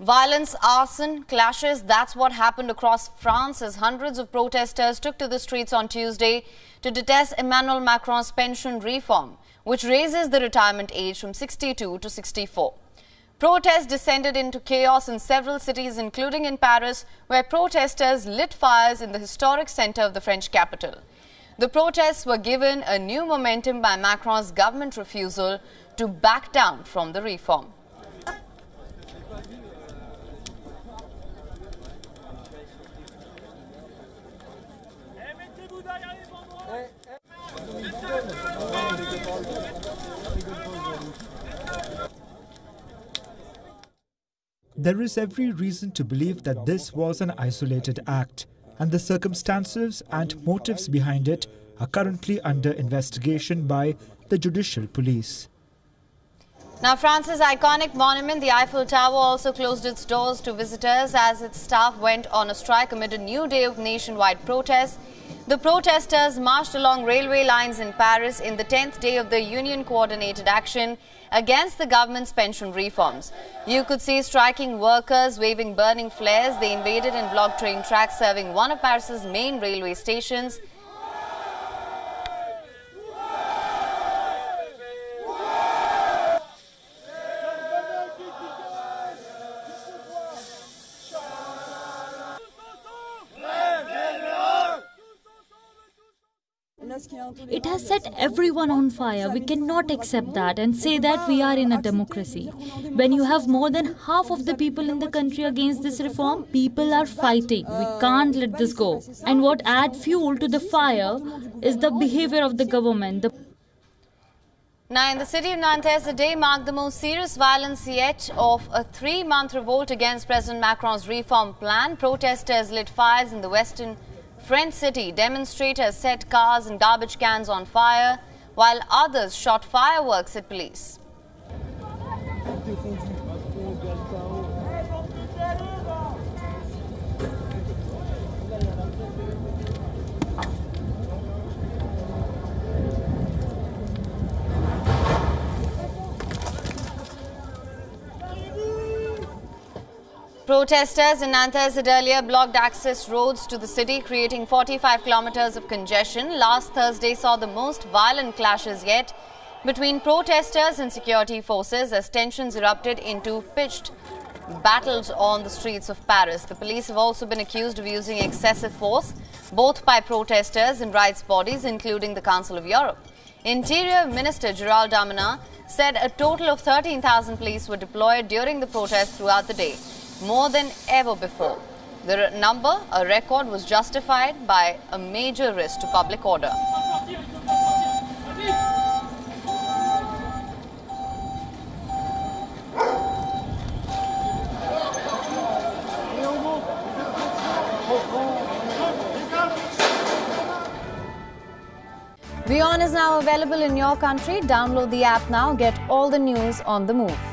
Violence, arson, clashes, that's what happened across France as hundreds of protesters took to the streets on Tuesday to detest Emmanuel Macron's pension reform, which raises the retirement age from 62 to 64. Protests descended into chaos in several cities, including in Paris, where protesters lit fires in the historic center of the French capital. The protests were given a new momentum by Macron's government refusal to back down from the reform. There is every reason to believe that this was an isolated act, and the circumstances and motives behind it are currently under investigation by the judicial police. Now, France's iconic monument, the Eiffel Tower, also closed its doors to visitors as its staff went on a strike amid a new day of nationwide protests. The protesters marched along railway lines in Paris in the 10th day of the union-coordinated action against the government's pension reforms. You could see striking workers waving burning flares. They invaded and blocked train tracks serving one of Paris's main railway stations. It has set everyone on fire. We cannot accept that and say that we are in a democracy. When you have more than half of the people in the country against this reform, people are fighting. We can't let this go. And what adds fuel to the fire is the behavior of the government. Now, in the city of Nantes, the day marked the most serious violence yet of a 3-month revolt against President Macron's reform plan. Protesters lit fires in the western French city. Demonstrators set cars and garbage cans on fire, while others shot fireworks at police. Protesters in Nantes had earlier blocked access roads to the city, creating 45 kilometers of congestion. Last Thursday saw the most violent clashes yet between protesters and security forces as tensions erupted into pitched battles on the streets of Paris. The police have also been accused of using excessive force, both by protesters and rights bodies, including the Council of Europe. Interior Minister Gerald Darmanin said a total of 13,000 police were deployed during the protests throughout the day, more than ever before. The number, a record, was justified by a major risk to public order. WION is now available in your country. Download the app now. Get all the news on the move.